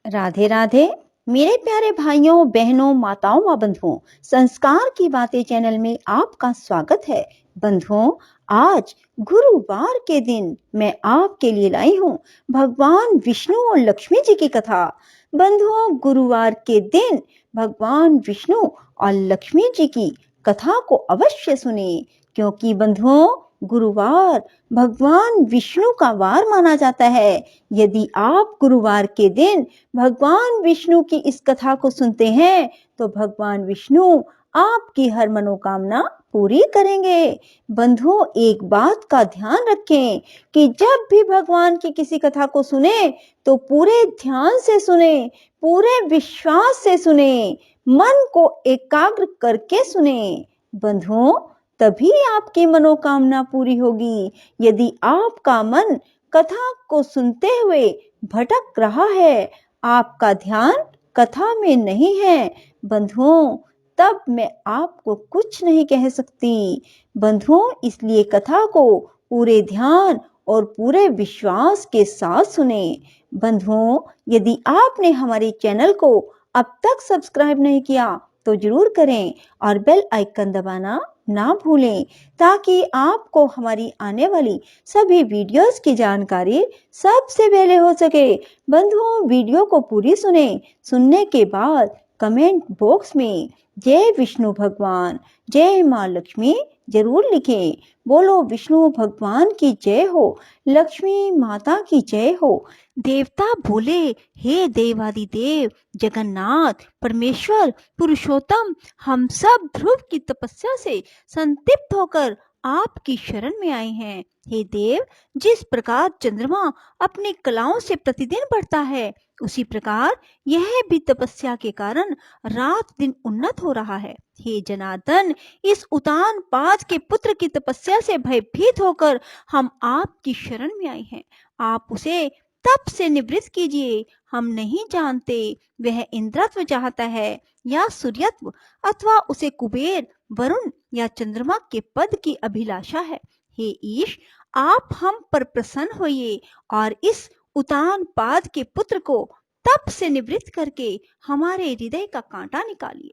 राधे राधे। मेरे प्यारे भाइयों बहनों माताओं व बंधुओं, संस्कार की बातें चैनल में आपका स्वागत है। बंधुओं, आज गुरुवार के दिन मैं आपके लिए लाई हूँ भगवान विष्णु और लक्ष्मी जी की कथा। बंधुओं, गुरुवार के दिन भगवान विष्णु और लक्ष्मी जी की कथा को अवश्य सुने, क्योंकि बंधुओं गुरुवार भगवान विष्णु का वार माना जाता है। यदि आप गुरुवार के दिन भगवान विष्णु की इस कथा को सुनते हैं तो भगवान विष्णु आपकी हर मनोकामना पूरी करेंगे। बंधुओं, एक बात का ध्यान रखें कि जब भी भगवान की किसी कथा को सुने तो पूरे ध्यान से सुने, पूरे विश्वास से सुने, मन को एकाग्र करके सुने। बंधुओं, तभी आपकी मनोकामना पूरी होगी। यदि आपका मन कथा को सुनते हुए भटक रहा है, आपका ध्यान कथा में नहीं है, बंधुओं, तब मैं आपको कुछ नहीं कह सकती। बंधुओं, इसलिए कथा को पूरे ध्यान और पूरे विश्वास के साथ सुने। बंधुओं, यदि आपने हमारे चैनल को अब तक सब्सक्राइब नहीं किया तो जरूर करें और बेल आइकन दबाना ना भूलें, ताकि आपको हमारी आने वाली सभी वीडियोस की जानकारी सबसे पहले हो सके। बंधुओं, वीडियो को पूरी सुने। सुनने के बाद कमेंट बॉक्स में जय विष्णु भगवान, जय माँ लक्ष्मी जरूर लिखें। बोलो विष्णु भगवान की जय हो, लक्ष्मी माता की जय हो। देवता बोले, हे देवादिदेव जगन्नाथ परमेश्वर पुरुषोत्तम, हम सब ध्रुव की तपस्या से संतप्त होकर आपकी शरण में आए हैं। हे देव, जिस प्रकार चंद्रमा अपनी कलाओं से प्रतिदिन बढ़ता है, उसी प्रकार यह भी तपस्या के कारण रात दिन उन्नत हो रहा है। हे जनार्दन, इस उतान पाद के पुत्र की तपस्या से भयभीत होकर हम आपकी शरण में आए हैं। आप उसे तप से निवृत्त कीजिए। हम नहीं जानते वह इंद्रत्व चाहता है या सूर्यत्व, अथवा उसे कुबेर, वरुण या चंद्रमा के पद की अभिलाषा है। हे ईश, आप हम पर प्रसन्न होइए और इस उतान पाद के पुत्र को तप से निवृत्त करके हमारे हृदय का कांटा निकालिए।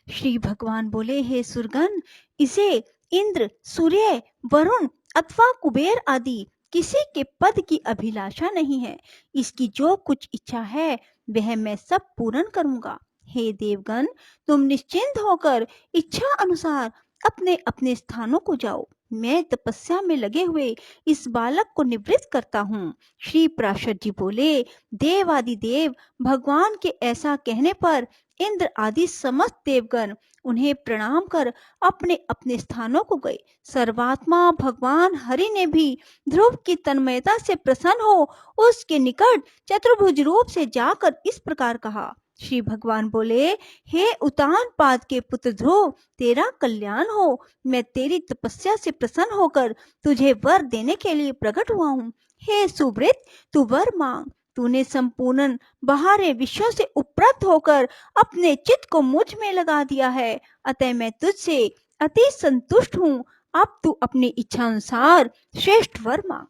श्री भगवान बोले, हे सुरगण, इसे इंद्र, सूर्य, वरुण अथवा कुबेर आदि किसी के पद की अभिलाषा नहीं है। इसकी जो कुछ इच्छा है वह मैं सब पूर्ण करूंगा। हे देवगण, तुम निश्चिंत होकर इच्छा अनुसार अपने अपने स्थानों को जाओ। मैं तपस्या में लगे हुए इस बालक को निवृत्त करता हूँ। श्री पराशर जी बोले, देव आदि देव भगवान के ऐसा कहने पर इंद्र आदि समस्त देवगण उन्हें प्रणाम कर अपने अपने स्थानों को गए। सर्वात्मा भगवान हरि ने भी ध्रुव की तन्मयता से प्रसन्न हो उसके निकट चतुर्भुज रूप से जाकर इस प्रकार कहा। श्री भगवान बोले, हे उतान पाद के पुत्र ध्रुव, तेरा कल्याण हो। मैं तेरी तपस्या से प्रसन्न होकर तुझे वर देने के लिए प्रकट हुआ हूँ। हे सुब्रत, तू वर मांग। तूने संपूर्ण बाहरी विश्व से उपरत होकर अपने चित्त को मुझ में लगा दिया है, अतः मैं तुझसे अति संतुष्ट हूँ। अब तू अपनी इच्छा अनुसार श्रेष्ठ वर मांग।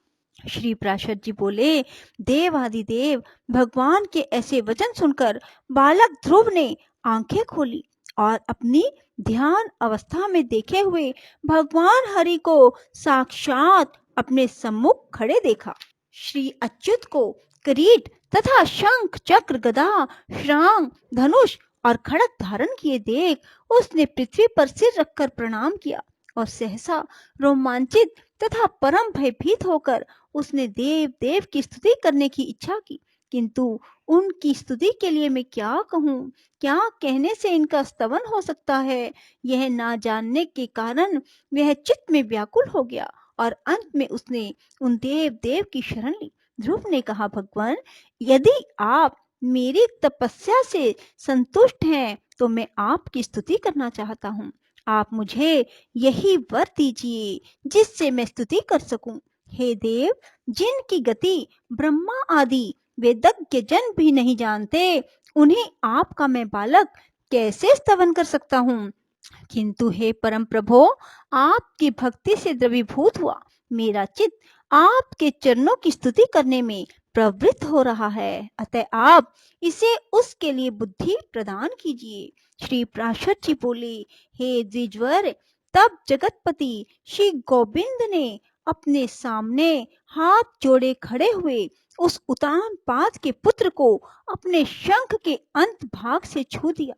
श्री पराशर जी बोले, देव आदि देव भगवान के ऐसे वचन सुनकर बालक ध्रुव ने आंखें खोली और अपनी ध्यान अवस्था में देखे हुए भगवान हरि को साक्षात अपने सम्मुख खड़े देखा। श्री अच्युत को किरीट तथा शंख, चक्र, गदा, श्रांग, धनुष और खड़ग धारण किए देख उसने पृथ्वी पर सिर रखकर प्रणाम किया और सहसा रोमांचित तथा परम भयभीत होकर उसने देव देव की स्तुति करने की इच्छा की। किंतु उनकी स्तुति के लिए मैं क्या कहूँ, क्या कहने से इनका स्तवन हो सकता है, यह ना जानने के कारण वह चित्त में व्याकुल हो गया और अंत में उसने उन देव देव की शरण ली। ध्रुव ने कहा, भगवान, यदि आप मेरी तपस्या से संतुष्ट हैं तो मैं आपकी स्तुति करना चाहता हूँ। आप मुझे यही वर दीजिए जिससे मैं स्तुति कर सकूं। हे देव, जिनकी गति ब्रह्मा आदि वेदज्ञ जन भी नहीं जानते, उन्हें आपका मैं बालक कैसे स्तवन कर सकता हूँ। किंतु हे परम प्रभो, आपकी भक्ति से द्रवीभूत हुआ मेरा चित्त आपके चरणों की स्तुति करने में प्रवृत्त हो रहा है, अतः आप इसे उसके लिए बुद्धि प्रदान कीजिए। श्री पार्षद जी बोले, हे द्विजवर, तब जगतपति श्री गोविंद ने अपने सामने हाथ जोड़े खड़े हुए उस उतानपाद के पुत्र को अपने शंख के अंत भाग से छू दिया।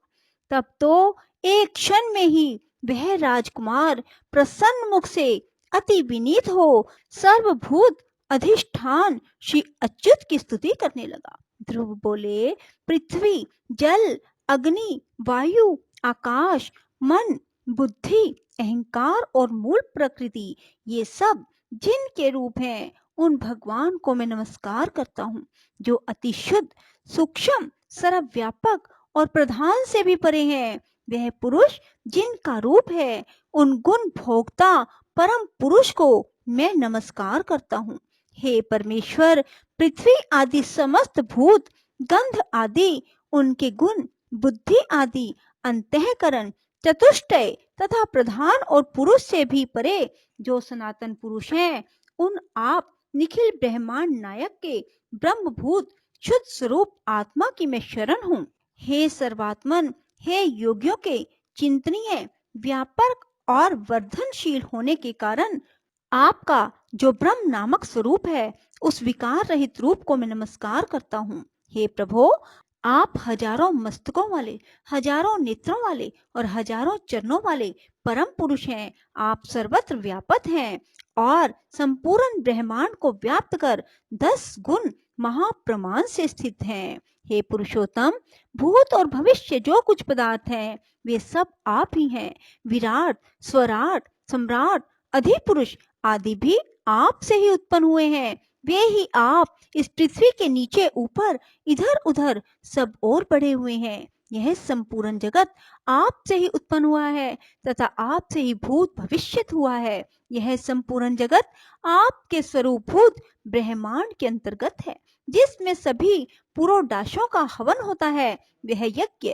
तब तो एक क्षण में ही वह राजकुमार प्रसन्न मुख से अति विनीत हो सर्वभूत अधिष्ठान श्री अच्युत की स्तुति करने लगा। ध्रुव बोले, पृथ्वी, जल, अग्नि, वायु, आकाश, मन, बुद्धि, अहंकार और मूल प्रकृति, ये सब जिनके रूप हैं, उन भगवान को मैं नमस्कार करता हूँ, जो अति शुद्ध, सूक्ष्म, सर्वव्यापक और प्रधान से भी परे हैं। वह पुरुष जिनका रूप है, उन गुण भोक्ता परम पुरुष को मैं नमस्कार करता हूँ। हे परमेश्वर, पृथ्वी आदि समस्त भूत, गंध आदि, उनके गुण, बुद्धि आदि, अंतःकरण, चतुष्टय तथा प्रधान और पुरुष से भी परे जो सनातन पुरुष हैं, उन आप निखिल ब्रह्मांड नायक के ब्रह्मभूत शुद्ध स्वरूप आत्मा की मैं शरण हूँ। हे सर्वात्मन, हे योगियों के चिंतनीय, व्यापक और वर्धनशील होने के कारण आपका जो ब्रह्म नामक स्वरूप है, उस विकार रहित रूप को मैं नमस्कार करता हूँ। हे प्रभु, आप हजारों मस्तकों वाले, हजारों नेत्रों वाले और हजारों चरणों वाले परम पुरुष हैं। आप सर्वत्र व्यापक हैं और संपूर्ण ब्रह्मांड को व्याप्त कर 10 गुण महाप्रमाण से स्थित हैं। हे पुरुषोत्तम, भूत और भविष्य जो कुछ पदार्थ हैं, वे सब आप ही हैं। विराट, स्वराट, सम्राट, अधिपुरुष आदि भी आप से ही उत्पन्न हुए हैं। वे ही आप इस पृथ्वी के नीचे ऊपर इधर उधर सब और बढ़े हुए हैं। यह संपूर्ण जगत आप से ही उत्पन्न हुआ है तथा आप से ही भूत भविष्यत हुआ है। यह संपूर्ण जगत आपके स्वरूपभूत ब्रह्मांड के अंतर्गत है, जिसमें सभी पुरोडाशों का हवन होता है। वह यज्ञ,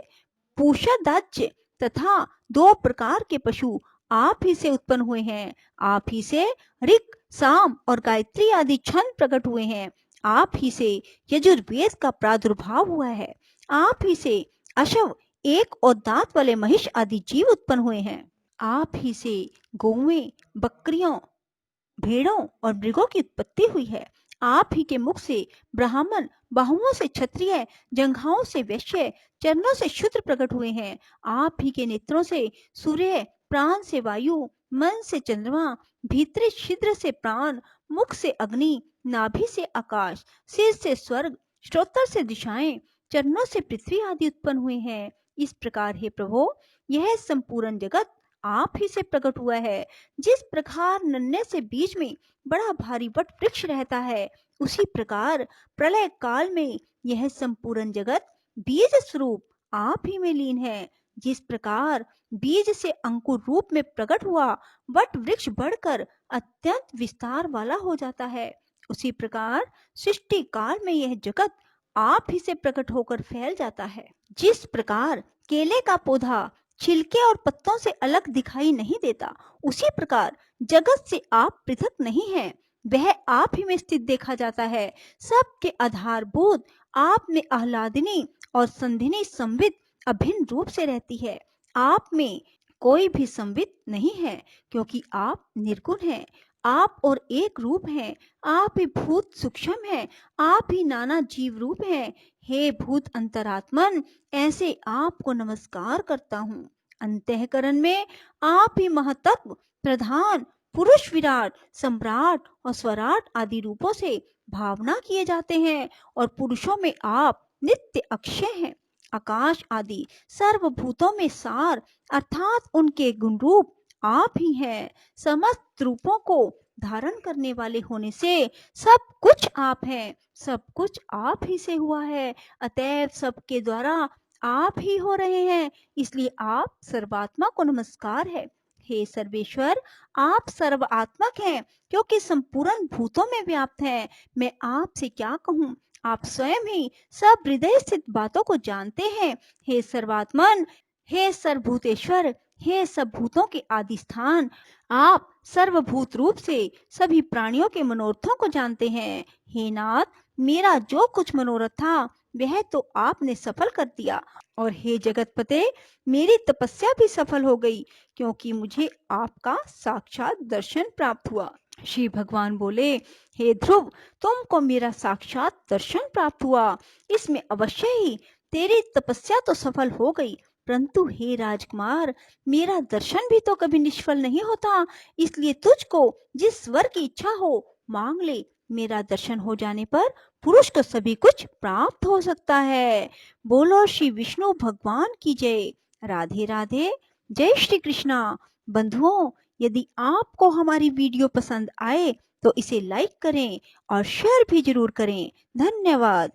पूषादाज्य तथा 2 प्रकार के पशु आप ही से उत्पन्न हुए हैं। आप ही से ऋक, साम और गायत्री आदि छंद प्रकट हुए हैं। आप ही से यजुर्वेद का प्रादुर्भाव हुआ है। आप ही से अश्व, एक और दांत वाले महिष आदि जीव उत्पन्न हुए हैं। आप ही से गौवें, बकरियों, भेड़ों और मृगों की उत्पत्ति हुई है। आप ही के मुख से ब्राह्मण, बाहुओं से क्षत्रिय, जंघाओं से वैश्य, चरणों से शूद्र प्रकट हुए हैं। आप ही के नेत्रों से सूर्य, प्राण से वायु, मन से चंद्रमा, भीतरी छिद्र से प्राण, मुख से अग्नि, नाभि से आकाश, सिर से स्वर्ग, श्रोत्र से दिशाएं, चरणों से पृथ्वी आदि उत्पन्न हुए हैं। इस प्रकार हे प्रभु, यह संपूर्ण जगत आप ही से प्रकट हुआ है। जिस प्रकार नन्हे से बीज में बड़ा भारी वट वृक्ष रहता है, उसी प्रकार प्रलय काल में यह संपूर्ण जगत बीज स्वरूप आप ही में लीन है। जिस प्रकार बीज से अंकुर रूप में प्रकट हुआ वट वृक्ष बढ़कर अत्यंत विस्तार वाला हो जाता है, उसी प्रकार सृष्टि काल में यह जगत आप ही से प्रकट होकर फैल जाता है। जिस प्रकार केले का पौधा छिलके और पत्तों से अलग दिखाई नहीं देता, उसी प्रकार जगत से आप पृथक नहीं हैं। वह आप ही में स्थित देखा जाता है। सबके आधारभूत आप में आह्लादिनी और संधिनी संवित अभिन्न रूप से रहती है। आप में कोई भी संवित नहीं है, क्योंकि आप निर्गुण हैं। आप और एक रूप हैं। आप ही भूत सूक्ष्म हैं। आप ही नाना जीव रूप हैं। हे भूत अंतरात्मन, ऐसे आपको नमस्कार करता हूँ। अंतःकरण में आप ही महतत्व, प्रधान, पुरुष, विराट, सम्राट और स्वराट आदि रूपों से भावना किए जाते हैं और पुरुषों में आप नित्य अक्षय हैं। आकाश आदि सर्वभूतों में सार अर्थात उनके गुण रूप आप ही हैं। समस्त रूपों को धारण करने वाले होने से सब कुछ आप हैं। सब कुछ आप ही से हुआ है, अतएव सबके द्वारा आप ही हो रहे हैं, इसलिए आप सर्वात्मा को नमस्कार है। हे सर्वेश्वर, आप सर्वात्मक हैं, क्योंकि संपूर्ण भूतों में व्याप्त हैं। मैं आपसे क्या कहूँ, आप स्वयं ही सब हृदय स्थित बातों को जानते हैं। हे सर्वात्मन, हे सर्वभूतेश्वर, हे सब भूतों के आदि स्थान, आप सर्वभूत रूप से सभी प्राणियों के मनोरथों को जानते हैं। हे नाथ, मेरा जो कुछ मनोरथ था वह तो आपने सफल कर दिया, और हे जगतपते, मेरी तपस्या भी सफल हो गई, क्योंकि मुझे आपका साक्षात दर्शन प्राप्त हुआ। श्री भगवान बोले, हे ध्रुव, तुमको मेरा साक्षात दर्शन प्राप्त हुआ, इसमें अवश्य ही तेरी तपस्या तो सफल हो गई, परंतु हे राजकुमार, मेरा दर्शन भी तो कभी निष्फल नहीं होता, इसलिए तुझको जिस वर की इच्छा हो मांग ले। मेरा दर्शन हो जाने पर पुरुष को सभी कुछ प्राप्त हो सकता है। बोलो श्री विष्णु भगवान की जय। राधे राधे। जय श्री कृष्णा। बंधुओं, यदि आपको हमारी वीडियो पसंद आए तो इसे लाइक करें और शेयर भी जरूर करें। धन्यवाद।